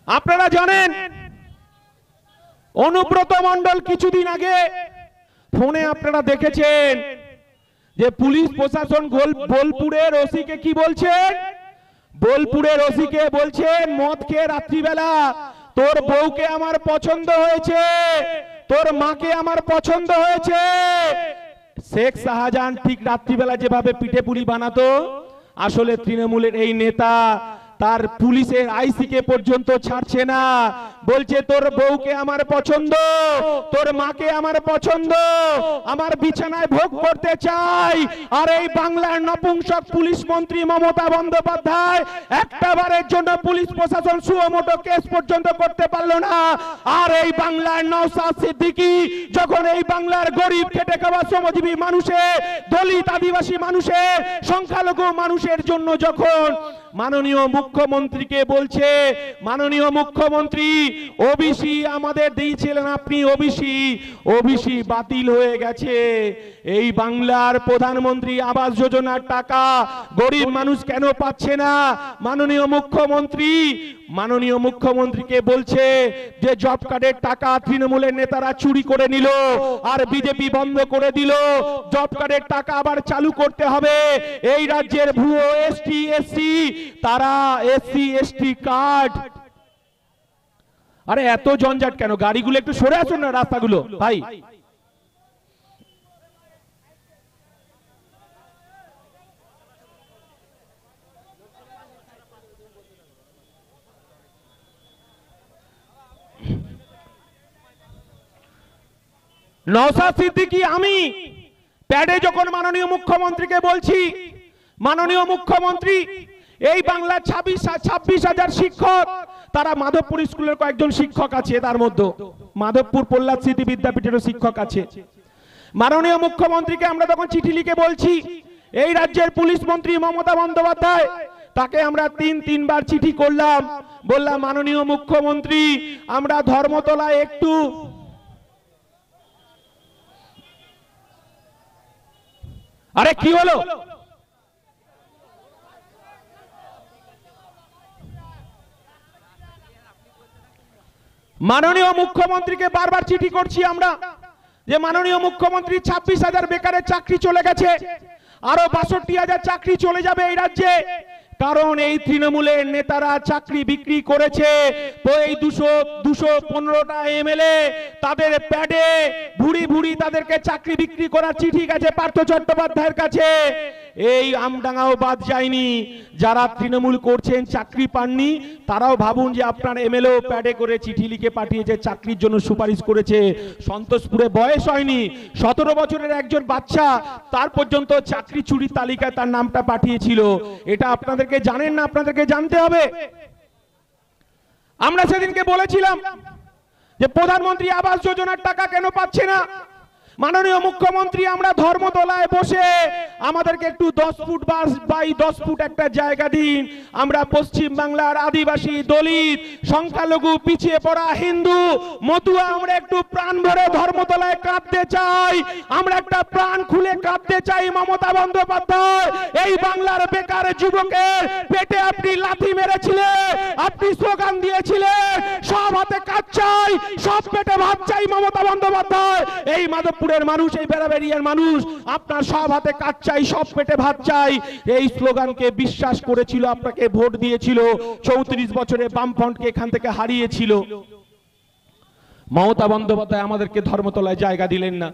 আপনারা জানেন অনুব্রত মণ্ডল কিছুদিন আগে ফোনে আপনারা দেখেছেন যে পুলিশ প্রশাসন বোলপুরের ওসিকে কি বলছেন, বোলপুরের ওসিকে বলছেন মদ খেয়ে রাত্রিবেলা তোর বউকে আমার পছন্দ হয়েছে, তোর মাকে আমার পছন্দ হয়েছে। শেখ শাহজাহান ঠিক রাত্রিবেলা যেভাবে পিঠে পুলি বানাতো, আসলে তৃণমূলের এই নেতা তার পুলিশের আইসিকে পর্যন্ত ছাড়ছে না, বলছে তোর বউকে আমার পছন্দ, তোর মাকে আমার পছন্দ, আমার বিছানায় ভোগ করতে চাই। আর এই বাংলার নপুংসক পুলিশ মন্ত্রী মমতা বন্দ্যোপাধ্যায় একটা বারের জন্য পুলিশ প্রশাসন সুমোটো কেস পর্যন্ত করতে পারলো না। আর এই বাংলার নওশাদ সিদ্দিকী যখন এই বাংলার গরিব খেটে খাওয়া শ্রমজীবী মানুষের, দলিত আদিবাসী মানুষের, সংখ্যালঘু মানুষের জন্য যখন মাননীয় মুখ্যমন্ত্রীকে বলছে, মাননীয় মুখ্যমন্ত্রী ওবিসি আমাদের দিয়েছিলেন আপনি, ওবিসি বাতিল হয়ে গেছে, এই বাংলার প্রধানমন্ত্রী আবাস যোজনার টাকা গরিব মানুষ কেন পাচ্ছে না? মাননীয় মুখ্যমন্ত্রীকে বলছে যে জব কার্ডের টাকা তৃণমূলের নেতারা চুরি করে নিল আর বিজেপি বন্ধ করে দিল, জব কার্ডের টাকা আবার চালু করতে হবে। এই রাজ্যের ভুয়ো এসটি এসসি তারা এসসি এসটি কার্ড, আরে এত জঞ্জাট কেন? গাড়িগুলো একটু সরে আসুন না রাস্তাগুলো ভাই। নওশাদ সিদ্দিকী আমি প্যাডে যখন মাননীয় মুখ্যমন্ত্রীকে বলছি, মাননীয় মুখ্যমন্ত্রী এই বাংলার 26,000 শিক্ষক, তারা মাধবপুর স্কুলের কয়েকজন শিক্ষক আছে, তার মধ্যে মাধবপুর প্রহ্লাদ স্মৃতি বিদ্যাপীঠেরও শিক্ষক আছে। মাননীয় মুখ্যমন্ত্রীকে আমরা তখন চিঠি লিখে বলছি, এই রাজ্যের পুলিশ মন্ত্রী মমতা বন্দ্যোপাধ্যায়, তাকে আমরা তিনবার চিঠি করলাম, বললাম মাননীয় মুখ্যমন্ত্রী আমরা ধর্মতলায় একটু, আরে কি হলো? মাননীয় মুখ্যমন্ত্রীকে বারবার চিঠি করছি আমরা যে মাননীয় মুখ্যমন্ত্রী 26,000 বেকারের চাকরি চলে গেছে, আরো 62,000 চাকরি চলে যাবে এই রাজ্যে, কারণ এই তৃণমূলের নেতারা চাকরি বিক্রি করেছে। তো এই 215টা এমএলএ তাদের প্যাডে ভুড়ি তাদেরকে চাকরি বিক্রি করার চিঠি গেছে পার্থ চট্টোপাধ্যায়ের কাছে। এই আমডাঙ্গাও বাদ যায়নি, যারা তৃণমূল করছেন চাকরি পাননি তারাও ভাবুন যে আপনার এমএলএ প্যাডে করে চিঠি লিখে পাঠিয়েছে, চাকরির জন্য সুপারিশ করেছে। সন্তোষপুরে বয়স হয়নি, 17 বছরের একজন বাচ্চা, তার পর্যন্ত চাকরি চুরি তালিকায় তার নামটা পাঠিয়েছিল। এটা আপনাদেরকে জানেন না, আপনাদেরকে জানতে হবে। আমরা সেদিনকে বলেছিলাম যে প্রধানমন্ত্রী আবাস যোজনার টাকা কেন পাচ্ছে না? মাননীয় মুখ্যমন্ত্রী আমরা ধর্মতলায় বসে আমাদেরকে একটু 10 ফুট বাই 10 ফুট একটা জায়গা দিন, আমরা পশ্চিম বাংলার আদিবাসী, দলিত, সংখ্যালঘু, পিছিয়ে পড়া, হিন্দু, মতুয়া, আমরা একটু প্রাণ ভরে ধর্মতলায় কাঁদতে চাই, আমরা একটা প্রাণ খুলে কাঁদতে চাই। মমতা বন্দ্যোপাধ্যায় এই বাংলার বেকার যুবকের পেটে আপনি লাথি মেরেছিলেন, আপনি স্লোগান দিয়েছিলেন সব হাতে কাজ চাই, সব পেটে ভাত চাই। মমতা বন্দ্যোপাধ্যায় এই মাধবপুরের মানুষ, এই বেড়াবেড়িয়ার মানুষ আপনার সব হাতে কাজ চাই, সব পেটে ভাত চাই, এই স্লোগানকে বিশ্বাস করেছিল, আপনাকে ভোট দিয়েছিল, 34 বছরে বামফ্রন্টকে এখান থেকে হারিয়েছিল। মমতা বন্দ্যোপাধ্যায় আমাদেরকে ধর্মতলায় জায়গা দিলেন না।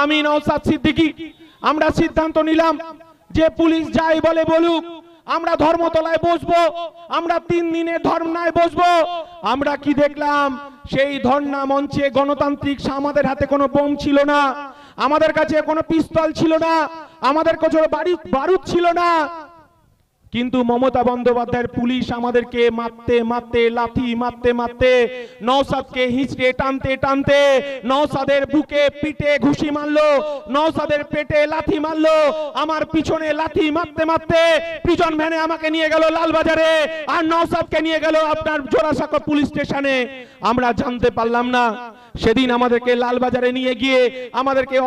আমি নওশাদ সিদ্দিকী আমরা সিদ্ধান্ত নিলাম যে পুলিশ যাই বলে বলুক, আমরা ধর্মতলায় বসবো, আমরা 3 দিনের ধর্নায় বসবো। আমরা কি দেখলাম? সেই ধর্না মঞ্চে গণতান্ত্রিক, আমাদের হাতে কোনো বোম ছিল না, আমাদের কাছে কোনো পিস্তল ছিল না, আমাদের কাছে বারুদ ছিল না, কিন্তু মমতা বন্দ্যোপাধ্যায়ের পুলিশ আমাদেরকে মারতে লাথি মারতে নওশাদকে হিঁচড়ে টানতে নওশাদের বুকে পিঠে ঘুষি মারলো, নওশাদের পেটে লাথি মারলো, আমার পিছনে লাথি মারতে প্রিজন ভ্যানে আমাকে নিয়ে গেল লালবাজারে, আর নওশাদকে নিয়ে গেল আপনার জোড়াসাঁকো পুলিশ স্টেশনে। আমরা জানতে পারলাম না। সেদিন আমাদেরকে লালবাজারে নিয়ে গিয়ে আমাদেরকে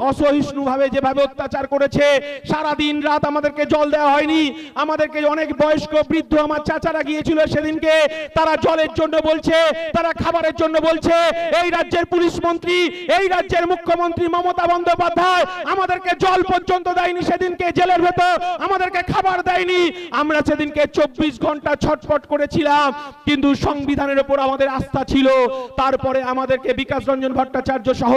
অসহিষ্ণুভাবে যেভাবে অত্যাচার করেছে, সারা দিন রাত আমাদেরকে জল দেওয়া হয়নি। আমাদেরকে অনেক বয়স্ক বৃদ্ধ আমার চাচারা গিয়েছিল সেদিনকে, তারা জলের জন্য বলছে, তারা খাবারের জন্য বলছে। এই রাজ্যের পুলিশ মন্ত্রী, এই রাজ্যের মুখ্যমন্ত্রী মমতা বন্দ্যোপাধ্যায় আমাদেরকে জল পর্যন্ত দেয়নি সেদিনকে, জেলের ভেতর আমাদেরকে খাবার দেয়নি। আমরা সেদিনকে 24 ঘন্টা ছটফট করেছিলাম, কিন্তু সংবিধানের উপর আমাদের আস্থা ছিল। তারপরে আমাদেরকে বিকাশ রঞ্জন ভট্টাচার্য সহ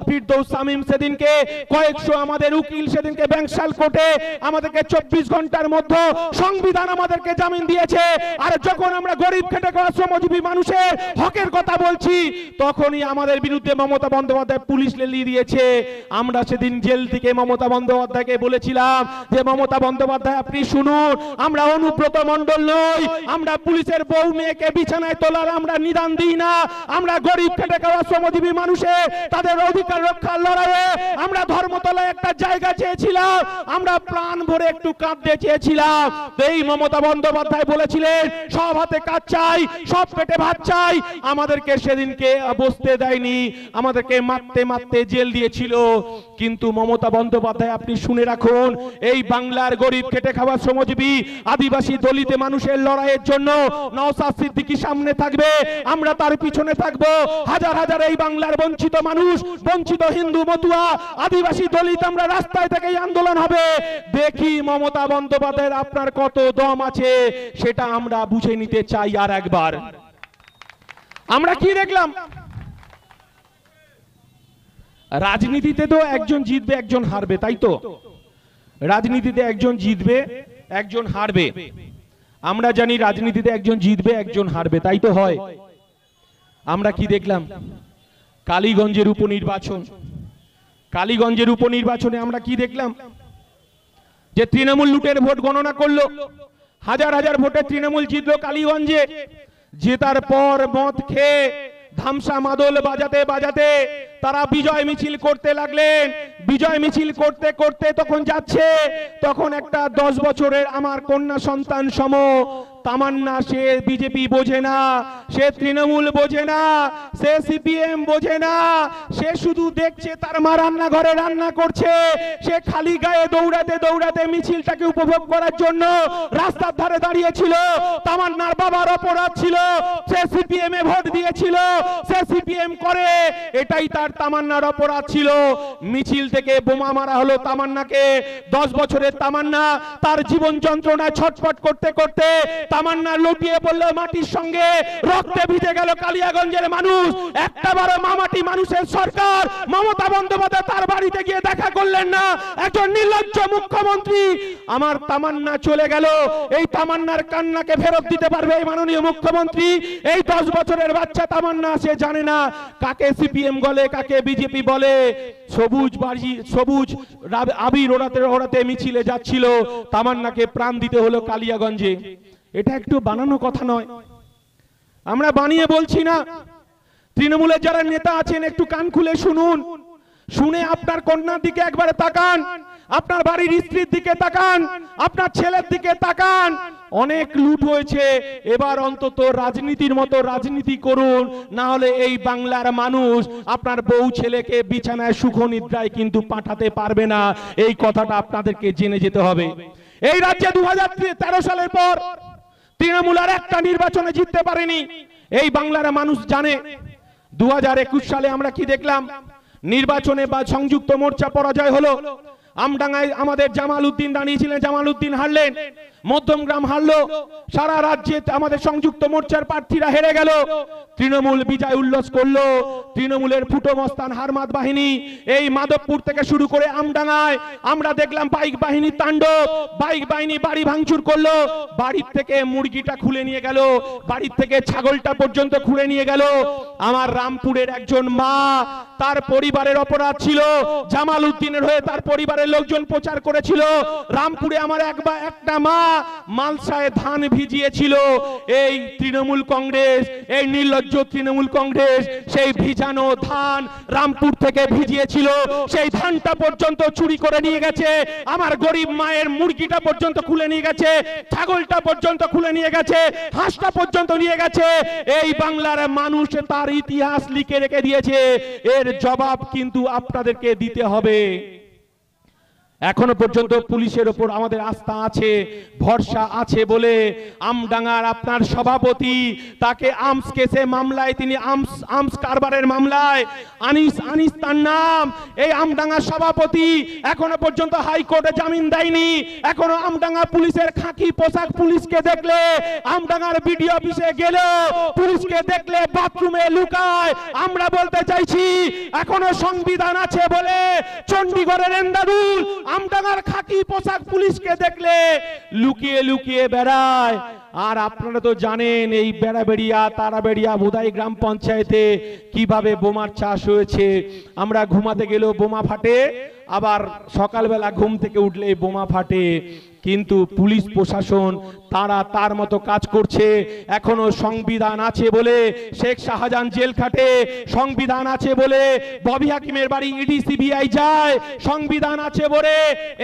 ফিরদৌস শামীম সেদিনকে কয়েকশো আমাদের উকিল সেদিনকে ব্যাংশাল কোর্টে আমাদেরকে 24 ঘন্টার মধ্যে সংবিধান আমাদেরকে জামিন দিয়েছে। আর যখন আমরা গরিব খেটে খাওয়া শ্রমজীবী মানুষের হকের কথা বলছি, তখনই আমাদের বিরুদ্ধে মমতা বন্দ্যোপাধ্যায় পুলিশ লেলিয়ে দিয়েছে। আমরা সেদিন জেল থেকে মমতা বন্দ্যোপাধ্যায়কে বলেছিলাম যে মমতা বন্দ্যোপাধ্যায় আপনি শুনুন, আমরা অনুব্রত মণ্ডল নই, আমরা পুলিশের বউ মেয়েকে বিছানায় তোলার আমরা নিদান দিই না। আমরা গরিব খেটে খাওয়া শ্রমজীবী মানুষের তাদের অধিকার রক্ষার লড়াইয়ে আমরা ধর্মতলায় একটা জায়গা চেয়েছিলাম, আমরা প্রাণ ভরে একটু কাঁদতে চেয়েছিলাম। এই মমতা বন্দ্যোপাধ্যায় বলেছিলেন সব হাতে কাজ চাই, সব পেটে ভাত চাই। আমাদেরকে সেদিনকে বসতে দেয়নি, আমাদেরকে মারতে মারতে জেল দিয়েছিল। কিন্তু মমতা বন্দ্যোপাধ্যায় আপনি শুনে রাখুন, এই বাংলার গরিব খেটে খাওয়া শ্রমজীবী আদিবাসী দলিত মানুষের লড়াইয়ের জন্য নওশাদ সিদ্দিকী সামনে থাকবে, আমরা তার পিছনে থাকবো। হাজার হাজার এই বাংলার বঞ্চিত মানুষ, বঞ্চিত হিন্দু মতুয়া আদিবাসী দলিত আমরা রাস্তায় থেকে আন্দোলন হবে। দেখি মমতা বন্দ্যোপাধ্যায়ের আপনার কত দম আছে সেটা আমরা বুঝে নিতে চাই। আর একবার আমরা কি দেখলাম, রাজনীতিতে তো একজন জিতবে একজন হারবে, তাই তো? রাজনীতিতে একজন জিতবে একজন হারবে। আমরা জানি রাজনীতিতে একজন জিতবে একজন হারবে, তাই তো হয়। আমরা কি দেখলাম, কালীগঞ্জের উপনির্বাচন, কালীগঞ্জের উপনির্বাচনে আমরা কি দেখলাম, যে তৃণমূল লুটের ভোট গণনা করলো, হাজার হাজার ভোটে তৃণমূল জিতলো কালীগঞ্জে। জেতার পর মদ খেয়ে ধামসা মাদল বাজাতে বাজাতে তারা বিজয় মিছিল করতে লাগলেন। বিজয় মিছিল করতে করতে তখন যাচ্ছে, তখন একটা 10 বছরের আমার কন্যা সন্তান সম তামান্না, সে বিজেপি বোঝে না, সে তৃণমূল বোঝে না, সে সিপিএম বোঝে না, সে শুধু দেখছে তার মা রান্নাঘরে রান্না করছে। সে খালি গায়ে দৌড়াতে দৌড়াতে মিছিলটাকে উপভোগ করার জন্য রাস্তার ধারে দাঁড়িয়েছিল। তামান্নার বাবার অপরাধ ছিল, সে সিপিএম এ ভোট দিয়েছিল, সে সিপিএম করে, এটাই তার তামান্নার অপরাধ ছিল। মিছিল থেকে বোমা মারা হলো তামান্নাকে। 10 বছরের তামান্না তার জীবন যন্ত্রণায় ছটফট করতে করতে তামান্না লুটিয়ে পড়লো মাটির সঙ্গে, রক্তে ভিজে গেল কালিয়াগঞ্জের মানুষ। একটা বড় মামাটি মানুষের সরকার মমতা বন্দ্যোপাধ্যায় তার বাড়িতে গিয়ে দেখা করলেন না। একজন নির্লজ্জ মুখ্যমন্ত্রী। আমার তামান্না চলে গেল, এই তামান্নার কান্নাকে ফেরত দিতে পারবে এই মাননীয় মুখ্যমন্ত্রী? এই 10 বছরের বাচ্চা তামান্না, সে জানে না কাকে সিপিএম বলে কাকে বিজেপি বলে। সবুজ বাড়ি, সবুজ আবির ওড়াতে ওড়াতে মিছিলে যাচ্ছিল, তামান্নাকে প্রাণ দিতে হলো কালিয়াগঞ্জে। এটা একটু বানানো কথা নয়, আমরা বানিয়ে বলছি না। তৃণমূলের যারা নেতা আছেন একটু কান খুলে শুনুন, শুনে আপনার কন্যার দিকে একবারে তাকান, আপনার বাড়ির স্ত্রীর দিকে তাকান, আপনার ছেলের দিকে তাকান। অনেক লুট হয়েছে, এবার অন্তত রাজনীতির মতো রাজনীতি করুন, না হলে এই বাংলার মানুষ আপনার বউ ছেলেকে বিছানায় সুখ নিদ্রায় কিন্তু পাঠাতে পারবে না। এই কথাটা আপনাদেরকে জেনে যেতে হবে। এই রাজ্যে 2013 সালের পর তৃণমূল আর একটা নির্বাচনে জিততে পারেনি, এই বাংলার মানুষ জানে। 2021 সালে আমরা কি দেখলাম, নির্বাচনে বা সংযুক্ত মোর্চা পরাজয় হলো। আমডাঙ্গায় আমাদের জামাল উদ্দিন দাঁড়িয়েছিলেন, জামাল উদ্দিন হারলেন। মধ্যমগ্রাম হারলো, সারা রাজ্যে আমাদের সংযুক্ত মোর্চার প্রার্থীরা হেরে গেল। তৃণমূল বিজয় উল্লাস করলো। তৃণমূলের ফুটো মস্তান হারমাত বাহিনী এই মাধবপুর থেকে শুরু করে আমডাঙ্গায় আমরা দেখলাম বাইক বাহিনী তাণ্ডব। বাইক বাহিনী বাড়ি ভাঙচুর করলো, বাড়ির থেকে মুরগিটা খুলে নিয়ে গেল, বাড়ির থেকে ছাগলটা পর্যন্ত খুলে নিয়ে গেল। আমার রামপুরের একজন মা, তার পরিবারের অপরাধ ছিল, জামাল উদ্দিনের হয়ে তার পরিবারের লোকজন প্রচার করেছিল। রামপুরে আমার একটা মা মালসায় ধান ভিজিয়েছিল এই তৃণমূল কংগ্রেস, এই নির্লজ্জ তৃণমূল কংগ্রেস। সেই ভিজানো ধান রামপুর থেকে ভিজিয়েছিল, সেই ধানটা পর্যন্ত চুরি করে নিয়ে গেছে। আমার গরিব মায়ের মুরগিটা পর্যন্ত খুলে নিয়ে গেছে, ছাগলটা পর্যন্ত খুলে নিয়ে গেছে, হাঁসটা পর্যন্ত নিয়ে গেছে। এই বাংলার মানুষ তার ইতিহাস লিখে রেখে দিয়েছে। এর জবাব কিন্তু আপনাদেরকে দিতে হবে। এখনো পর্যন্ত পুলিশের উপর আমাদের আস্থা আছে, ভরসা আছে বলে আমডাঙ্গার আপনার সভাপতি, তাকে আর্মস কেসে মামলায়, তিনি আর্মস কারবারের মামলায় আনিস তার নাম, এই আমডাঙ্গার সভাপতি এখনো পর্যন্ত হাইকোর্টে জামিন দেয়নি। এখনো আমডাঙ্গা পুলিশের খাকি পোশাক পুলিশকে দেখলে, আমডাঙ্গার বিডিও অফিসে গেলেও পুলিশকে দেখলে বাথরুমে লুকায়। আমরা বলতে চাইছি এখনো সংবিধান আছে বলে চণ্ডীগড়ের এন্দাদুল আমডাঙ্গার খাকি পোশাক পুলিশকে দেখলে লুকিয়ে লুকিয়ে বেড়ায়। আর আপনারা তো জানেন এই বেড়াবেড়িয়া তারাবেড়িয়া বোধাই গ্রাম পঞ্চায়েতে কিভাবে বোমার চাষ হয়েছে। আমরা ঘুমাতে গেলেও বোমা ফাটে, আবার সকালবেলা ঘুম থেকে উঠলে বোমা ফাটে। কিন্তু পুলিশ প্রশাসন তারা তার মতো কাজ করছে। এখনো সংবিধান আছে বলে শেখ শাহজাহান জেল খাটে, সংবিধান আছে বলে ববি হাকিমের বাড়ি ইডি সিবিআই যায়, সংবিধান আছে বলে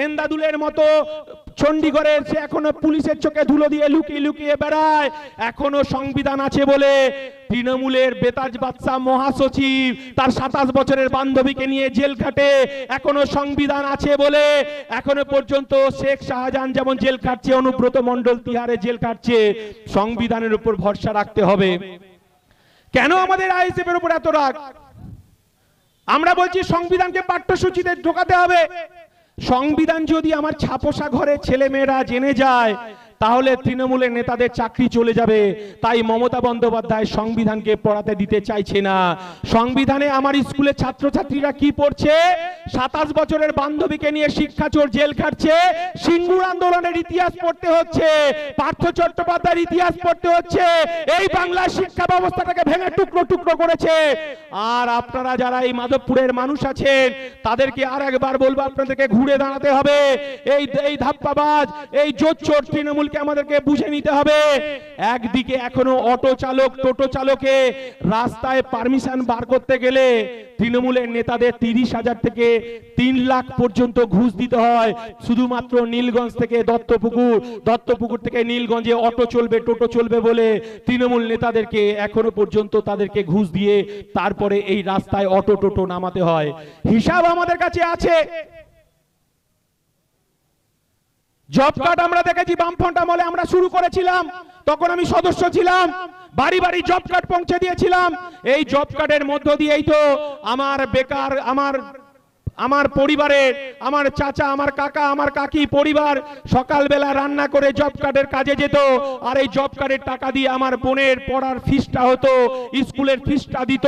এন্দাদুলের মতো চণ্ডীগড়ের সে এখনো পুলিশের চোখে ধুলো দিয়ে লুকিয়ে লুকিয়ে বেড়ায়। এখনো সংবিধান আছে বলে তৃণমূলের বেতাজ বাদশা মহাসচিব তার 27 বছরের বান্ধবীকে নিয়ে জেল খাটে। এখনো সংবিধান আছে বলে এখনো পর্যন্ত শেখ শাহজাহান যেমন জেল খাটছে, অনুব্রত মণ্ডল তিহারে জেল খাটছে। সংবিধানের উপর ভরসা রাখতে হবে। কেন আমাদের আইএসএফ এর উপর এত রাগ? আমরা বলছি সংবিধানকে পাঠ্যসূচিতে ঢোকাতে হবে। সংবিধান যদি আমার ছাপোষা ঘরে ছেলে মেয়েরা জেনে যায় তাহলে তৃণমূলের নেতাদের চাকরি চলে যাবে। তাই মমতা বন্দ্যোপাধ্যায় সংবিধানকে পড়াতে দিতে চাইছে না। সংবিধানে আমার স্কুলের ছাত্রছাত্রীরা কি পড়ছে? 27 বছরের বান্ধবীকে নিয়ে শিক্ষাচোর জেল খাটছে, সিঙ্গুর আন্দোলনের ইতিহাস পড়তে হচ্ছে, পার্থ চট্টোপাধ্যায়ের ইতিহাস পড়তে হচ্ছে। এই বাংলার শিক্ষা ব্যবস্থাটাকে ভেঙে টুকরো টুকরো করেছে। আর আপনারা যারা এই মাধবপুরের মানুষ আছেন তাদেরকে আর একবার বলবো, আপনাদেরকে ঘুরে দাঁড়াতে হবে। এই ধাপ্পাবাজ, এই জোচ্চোর তৃণমূল আমাদেরকে বুঝে নিতে হবে। একদিকে এখনো অটো চালক, টোটো চালকে রাস্তায় পারমিশন বার করতে গেলে তৃণমূলের নেতাদের 30,000 থেকে 3 লাখ পর্যন্ত ঘুষ দিতে হয়। শুধুমাত্র নীলগঞ্জ থেকে দত্তপুকুর, দত্তপুকুর থেকে নীলগঞ্জে অটো চলবে, টোটো চলবে বলে তৃণমূল নেতাদেরকে এখনো পর্যন্ত তাদেরকে ঘুষ দিয়ে তারপরে এই রাস্তায় অটো টোটো নামাতে হয়। হিসাব আমাদের কাছে আছে। জব কার্ড আমরা দেখেছি, বামফ্রন্ট আমলে আমরা শুরু করেছিলাম, তখন আমি সদস্য ছিলাম, বাড়ি বাড়ি জব কার্ড পৌঁছে দিয়েছিলাম। এই জব কার্ডের মধ্য দিয়েই তো আমার বেকার, আমার পরিবারের, আমার চাচা, আমার কাকা, আমার কাকি পরিবার সকালবেলা রান্না করে জব কার্ডের কাজে যেত। আর এই জব কার্ডের টাকা দিয়ে আমার বোনের পড়ার ফিসটা হতো, স্কুলের ফিসটা দিত,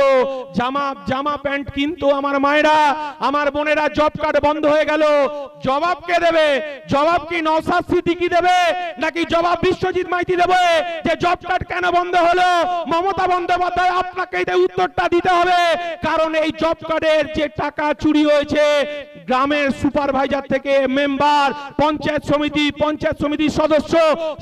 জামা প্যান্ট কিনতো আমার মায়েরা। আমার বোনেরা জব কার্ড বন্ধ হয়ে গেল, জবাব কে দেবে? জবাব কি নওশাদ সিদ্দিকী দেবে নাকি জবাব বিশ্বজিৎ মাইতি দেবে যে জব কার্ড কেন বন্ধ হলো? মমতা বন্দ্যোপাধ্যায় আপনাকে এই উত্তরটা দিতে হবে। কারণ এই জব কার্ডের যে টাকা চুরি হয়েছে, গ্রামের সুপারভাইজার থেকে মেম্বার, পঞ্চায়েত সমিতি সদস্য,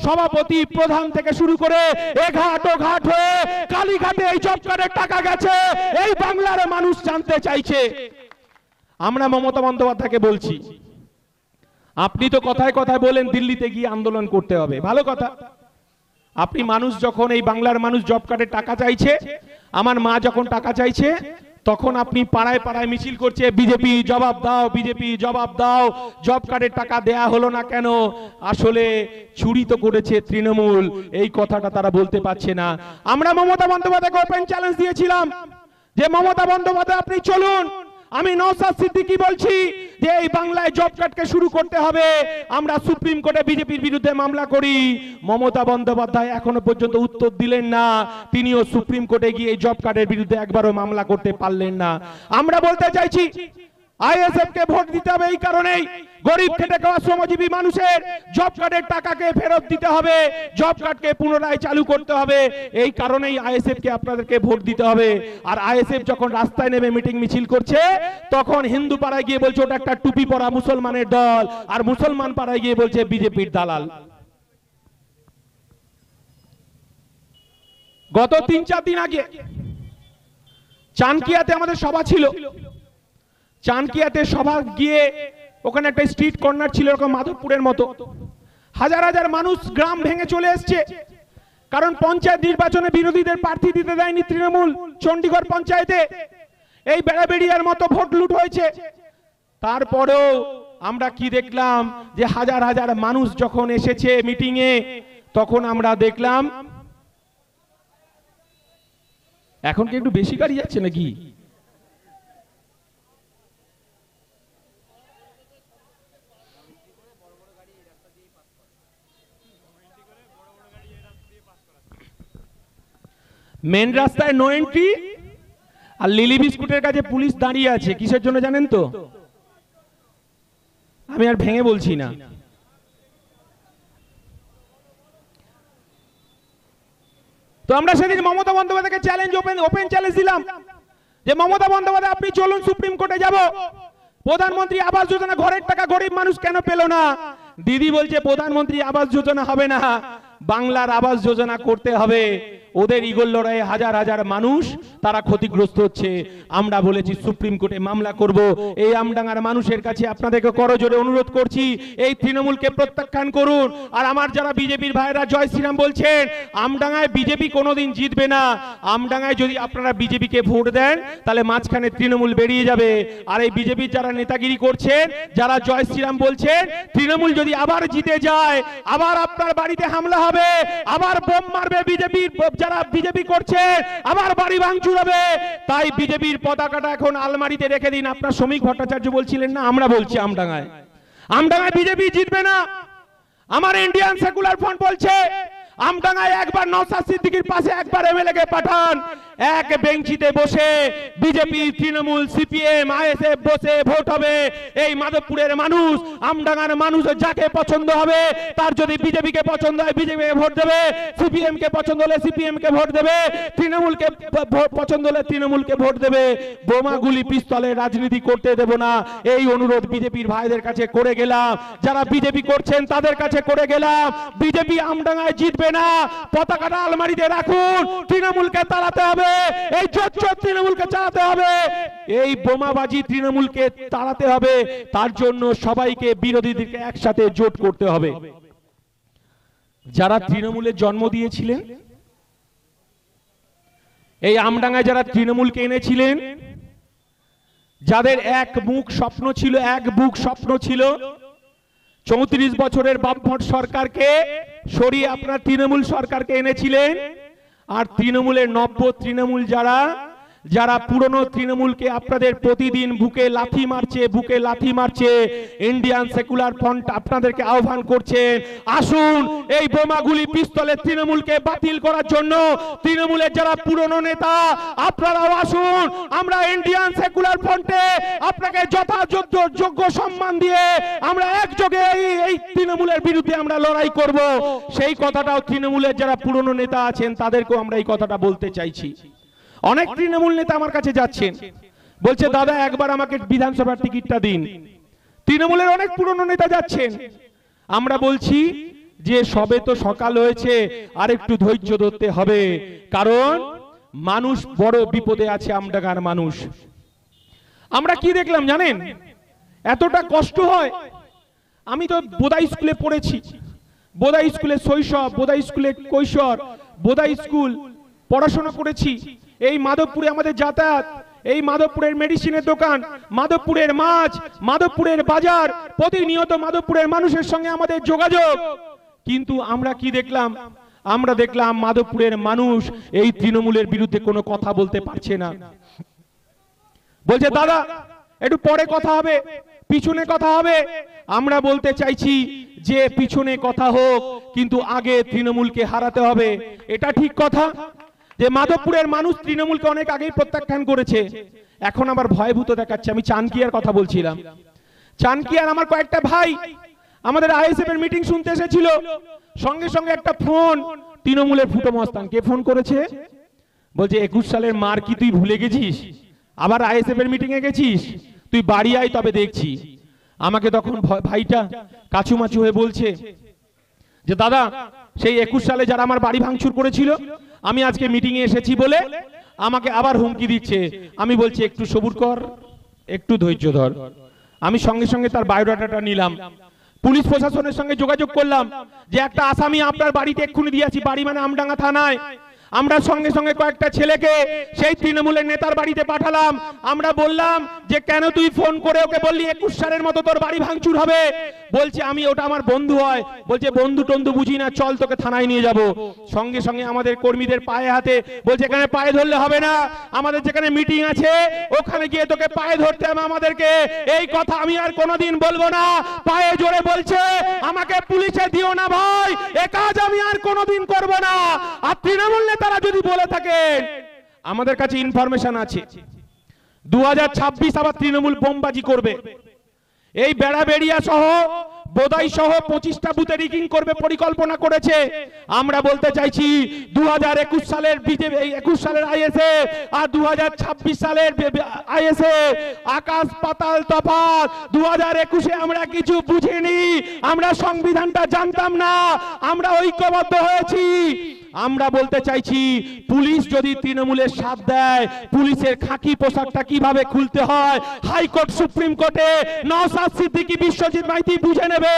সভাপতি, প্রধান থেকে শুরু করে এঘাট ও ঘাট হয়ে কালীঘাটে এই জব কার্ডের টাকা গেছে। এই বাংলার মানুষ জানতে চাইছে। আমরা মমতা বন্দ্যোপাধ্যায়কে বলছি, আপনি তো কথায় কথায় বলেন দিল্লিতে গিয়ে আন্দোলন করতে হবে, ভালো কথা। আপনি মানুষ যখন, এই বাংলার মানুষ জব কার্ডের টাকা চাইছে, আমার মা যখন টাকা চাইছে, তখন আপনি পাড়ায় পাড়ায় মিছিল করছে, বিজেপি জবাব দাও, বিজেপি জবাব দাও, জব কার্ডের টাকা দেয়া হলো না কেন? আসলে চুরি তো করেছে তৃণমূল, এই কথাটা তারা বলতে পারছে না। আমরা মমতা বন্দ্যোপাধ্যায়কে ওপেন চ্যালেঞ্জ দিয়েছিলাম যে মমতা বন্দ্যোপাধ্যায় আপনি চলুন, আমি নওশাদ সিদ্দিকী বলছি যে এই বাংলায় জব কার্ডকে শুরু করতে হবে। আমরা সুপ্রিম কোর্টে বিজেপির বিরুদ্ধে মামলা করি। মমতা বন্দ্যোপাধ্যায় এখনো পর্যন্ত উত্তর দিলেন না। তিনিও সুপ্রিম কোর্টে গিয়ে এই জব কার্ডের বিরুদ্ধে একবারও মামলা করতে পারলেন না। আমরা বলতে চাইছি আইএসএফ কে ভোট দিতে হবে এই কারণেই, গরিব খেটে খাওয়া শ্রমজীবী মানুষের জব কার্ডের টাকাকে ফেরত দিতে হবে, জব কার্ডকে পুনরায় চালু করতে হবে। এই কারণেই আইএসএফ কে আপনাদেরকে ভোট দিতে হবে। আর আইএসএফ যখন রাস্তায় নেমে মিটিং মিছিল করছে, তখন হিন্দু পাড়ায় গিয়ে বলছে ওটা একটা টুপি পরা মুসলমানের দল, আর মুসলমান পাড়ায় গিয়ে বলছে বিজেপির দালাল। গত 3-4 দিন আগে চানকিয়াতে আমাদের সভা ছিল। চানকিয়াতে সভা গিয়ে ওখানে একটা স্ট্রিট কর্নার ছিল এরকম মাধবপুরের মতো, হাজার হাজার মানুষ গ্রাম ভেঙে চলে এসছে। কারণ পঞ্চায়েত নির্বাচনে বিরোধীদের প্রার্থী দিতে দেয়নি তৃণমূল। চণ্ডীগড় পঞ্চায়েতে এই বেড়াবেড়িয়ার মতো ভোট লুট হয়েছে। তারপরেও আমরা কি দেখলাম যে হাজার হাজার মানুষ যখন এসেছে মিটিং এ, তখন আমরা দেখলাম এখন কি একটু বেশি গাড়ি যাচ্ছে নাকি? মেন রাস্তায় নো এন্ট্রি, আর লিলি বিস্কুটের কাছে পুলিশ দাঁড়িয়ে আছে। কিসের জন্য জানেন তো? আমি আর ভেঙে বলছি না। তো আমরা সেদিন মমতা বন্দ্যোপাধ্যায়কে চ্যালেঞ্জ, ওপেন চ্যালেঞ্জ দিলাম যে মমতা বন্দ্যোপাধ্যায় আপনি চলুন সুপ্রিম কোর্টে যাব। প্রধানমন্ত্রী আবাস যোজনা ঘরের টাকা গরিব মানুষ কেন পেল না? দিদি বলছে প্রধানমন্ত্রী আবাস যোজনা হবে না, বাংলার আবাস যোজনা করতে হবে। ওদের ইগল লড়াইয়ে হাজার হাজার মানুষ তারা ক্ষতিগ্রস্ত হচ্ছে। আমরা বলেছি সুপ্রিম কোর্টে মামলা করব। এই আমডাঙ্গার মানুষের কাছে আপনাদেরকে করজোরে অনুরোধ করছি, এই তৃণমূলকে প্রত্যাখ্যান করুন। আর আমার যারা বিজেপির ভাইরা জয় শ্রীরাম বলছেন, আমডাঙ্গায় বিজেপি কোনোদিন জিতবে না। আমডাঙ্গায় যদি আপনারা বিজেপিকে ভোট দেন তাহলে মাঝখানে তৃণমূল বেরিয়ে যাবে। আর এই বিজেপির যারা নেতাগিরি করছেন, যারা জয় শ্রীরাম বলছেন, তৃণমূল যদি আবার জিতে যায়, আবার আপনার বাড়িতে হামলা হবে, আবার বোম মারবে বিজেপির যারা বিজেপি করছে, আবার বাড়ি ভাঙচুর হবে। তাই বিজেপির পতাকাটা এখন আলমারিতে রেখে দিন। আপনার শ্রমিক ভট্টাচার্য বলছিলেন না, আমরা বলছি আমডাঙ্গায় বিজেপি জিতবে না। আমার ইন্ডিয়ান সেকুলার ফ্রন্ট বলছে আমডাঙ্গায় একবার নওশাদ সিদ্দিকীর পাশে একবার এমএলএ কে পাঠান, এক বেঞ্চিতে বসে বিজেপি, তৃণমূল, সিপিএম, আইএসএফ বসে ভোট হবে। এই মাধবপুরের মানুষ, আমডাঙ্গার মানুষ যাকে পছন্দ হবে, তার যদি বিজেপিকে পছন্দ হয় বিজেপিকে ভোট দেবে, সিপিএম কে পছন্দ হলে সিপিএম কে ভোট দেবে, তৃণমূলকে পছন্দ হলে তৃণমূলকে ভোট দেবে। বোমাগুলি পিস্তলে রাজনীতি করতে দেব না। এই অনুরোধ বিজেপির ভাইদের কাছে করে গেলাম, যারা বিজেপি করছেন তাদের কাছে করে গেলাম। বিজেপি আমডাঙ্গায় জিতবে না, পতাকাটা আলমারিতে রাখুন। তৃণমূলকে তাড়াতে হবে, এই জোট তৃণমূলকে চালাতে হবে, এই বোমাবাজি তৃণমূলকে তাড়াতে হবে। তার জন্য সবাইকে, বিরোধীদেরকে একসাথে জোট করতে হবে। যারা তৃণমূলের জন্ম দিয়েছিলেন, এই আমডাঙ্গায় যারা তৃণমূলকে এনেছিলেন, যাদের এক বুক স্বপ্ন ছিল 34 বছরের বামফ্রন্ট সরকারকে সরিয়ে আপনার তৃণমূল সরকারকে এনেছিলেন। আর তৃণমূলের নব্য তৃণমূল যারা পুরনো তৃণমূলকে আপনাদের প্রতিদিন বুকে লাথি মারছে, ইন্ডিয়ান সেকুলার ফ্রন্ট আপনাদেরকে আহ্বান করছে, আসুন এই বোমাগুলি পিস্তলের তৃণমূলকে বাতিল করার জন্য। তৃণমূলের যারা পুরনো নেতা আপনারাও আসুন, আমরা ইন্ডিয়ান সেকুলার ফ্রন্টে আপনাকে যথাযোগ্য সম্মান দিয়ে আমরা একযোগে এই তৃণমূলের বিরুদ্ধে আমরা লড়াই করব। সেই কথাটাও তৃণমূলের যারা পুরনো নেতা আছেন তাদেরকেও আমরা এই কথাটা বলতে চাইছি। অনেক তৃণমূল নেতা আমার কাছে যাচ্ছেন, বলছে দাদা একবার আমাকে বিধানসভার টিকিটটা দিন। তৃণমূলের অনেক পুরনো নেতা যাচ্ছেন। আমরা বলছি যে সবে তো সকাল হয়েছে, আর একটু ধৈর্য ধরতে হবে, কারণ মানুষ বড় বিপদে আছে। আমডাঙ্গার মানুষ, আমরা কি দেখলাম জানেন, এতটা কষ্ট হয়। আমি তো বোদাই স্কুলে পড়েছি, বোদাই স্কুলে শৈশব, বোদাই স্কুলে কৈশোর, বোদাই স্কুল পড়াশোনা করেছি। এই মাধবপুরে আমাদের যাতায়াত, এই মাধবপুরের মেডিসিনের দোকান, মাধবপুরের মাছ, মাধবপুরের বাজার, প্রতিনিয়ত মাধবপুরের মানুষের সঙ্গে আমাদের যোগাযোগ। কিন্তু আমরা কি দেখলাম, আমরা দেখলাম মাধবপুরের মানুষ এই তৃণমূলের বিরুদ্ধে কোনো কথা বলতে পারছে না। বলছে দাদা একটু পরে কথা হবে, পিছনে কথা হবে। আমরা বলতে চাইছি যে পিছনে কথা হোক, কিন্তু আগে তৃণমূলকে হারাতে হবে। এটা ঠিক কথা যে মাধবপুরের মানুষ তৃণমূলকে অনেক আগেই প্রত্যাখ্যান করেছে, এখন আবার ভয়ভূত দেখাচ্ছে। আমি চানকিয়ার কথা বলছিলাম। চানকিয়ার আমার কয়েকটা ভাই আমাদের আইএসএফ এর মিটিং শুনতে এসেছিল, সঙ্গে সঙ্গে একটা ফোন, তৃণমূলের ফুটো মস্তান কে ফোন করেছে, বলছে 21 সালের মার কি তুই ভুলে গেছিস, আবার আইএসএফ এর মিটিং এ গেছিস, তুই বাড়ি আয় তবে দেখছি। আমাকে তখন ভাইটা কাছুমাছু হয়ে বলছে যে দাদা সেই 21 সালে যারা আমার বাড়ি ভাঙচুর করেছিল, আমি আজকে মিটিং এ এসেছি বলে আমাকে আবার হুমকি দিচ্ছে। আমি বলছি একটু সবুর কর, একটু ধৈর্য ধর। আমি সঙ্গে সঙ্গে তার বায়োডাটাটা নিলাম, পুলিশ প্রশাসনের সঙ্গে যোগাযোগ করলাম যে একটা আসামি আপনার বাড়িতে এক্ষুনি দিয়েছি, বাড়ি মানে আমডাঙ্গা থানায়। আমরা সঙ্গে সঙ্গে কয়েকটা ছেলেকে সেই তৃণমূলের নেতার বাড়িতে পাঠালাম। আমরা বললাম যে কেন তুই ফোন করে ওকে বললি 21 সালের মতো তোর বাড়ি ভাঙচুর হবে? বলছে আমি ওটা আমার বন্ধু হয়। বলছে বন্ধু টন্ধু বুঝি না, চল তোকে থানায় নিয়ে যাব। সঙ্গে সঙ্গে আমাদের কর্মীদের পায়ে হাতে বলছে এখানে পায়ে ধরলে হবে না, আমাদের যেখানে মিটিং আছে ওখানে গিয়ে তোকে পায়ে ধরতে হবে আমাদেরকে। এই কথা আমি আর কোনোদিন বলবো না। পায়ে জোরে বলছে আমাকে পুলিশে দিও না ভাই, এ কাজ আমি আর কোনোদিন করব না। আর তৃণমূল তারা যদি বলে থাকেন, আমাদের কাছে ইনফরমেশন আছে 2026 আবার তৃণমূল বোমবাজি করবে। এই বেড়াবেড়িয়া সহ বোদাই সহ 25টা বুথে রিগিং করবে পরিকল্পনা করেছে। আমরা বলতে চাইছি 2021 সালের বিজেপি, 21 সালের আইএসএ আর 2026 সালের আইএসএ আকাশ পাতাল তফাৎ। 2021-এ আমরা কিছু বুঝিনি, আমরা সংবিধানটা জানতাম না, আমরা ঐক্যবদ্ধ হয়েছি। আমরা বলতে চাইছি পুলিশ যদি তৃণমূলের সাথ দেয়, পুলিশের খাকি পোশাকটা কিভাবে খুলতে হয় হাইকোর্ট সুপ্রিম কোর্টে নওশাদ সিদ্দিকী বিশ্বজিৎ মাইতি বুঝে নেবে।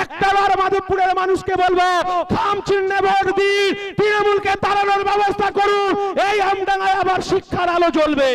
একটাবার মাধবপুরের মানুষকে বলবো খাম চিহ্নে ভোট দিন, তৃণমূলকে তাড়ানোর ব্যবস্থা করুন। এই আমডাঙ্গায় আবার শিক্ষার আলো জ্বলবে।